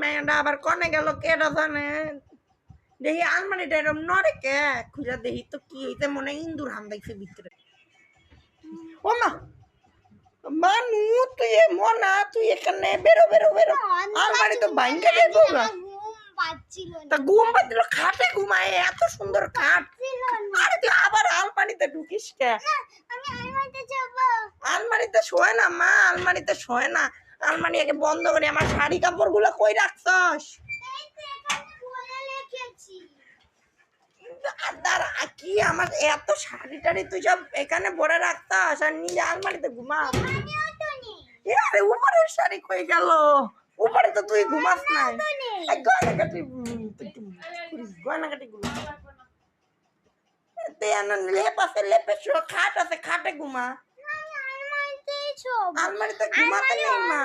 মাইয়াটা আবার কনে গেল কেডা জানে দেখি আলমারিটা এরম নড়ে কে খুঁজা দেখি তো কি হইতে মনে হয় ইন্দুর হান্দাইছে ভিতরে ও মা মানু তুই মনা তুই এখানে বেরো বেরো বেরো আলমারি তো ভাঙ্গা যাবো গা তা ঘুম পাচ্ছিল খাটে ঘুমায় এত সুন্দর খাট আরে তুই আবার আলমারিতে ঢুকিস কে আলমারিতে শোয় না মা আলমারিতে শোয় না আলমারি আগে বন্ধ করে আমার শাড়ি কাপড় গুলো কই রাখছস কি আমার এত শাড়ি টাড়ি তুই সব এখানে ভরে রাখতাস আর নিজে আলমারিতে ঘুমা আরে উপরের শাড়ি কই গেল উপরে তো তুই ঘুমাস নাই গয়নাকাটি গয়নাকাটি গুলো লেপ আছে লেপের খাট আছে খাটে ঘুমা আলমারিতে ঘুমাতে নেই মা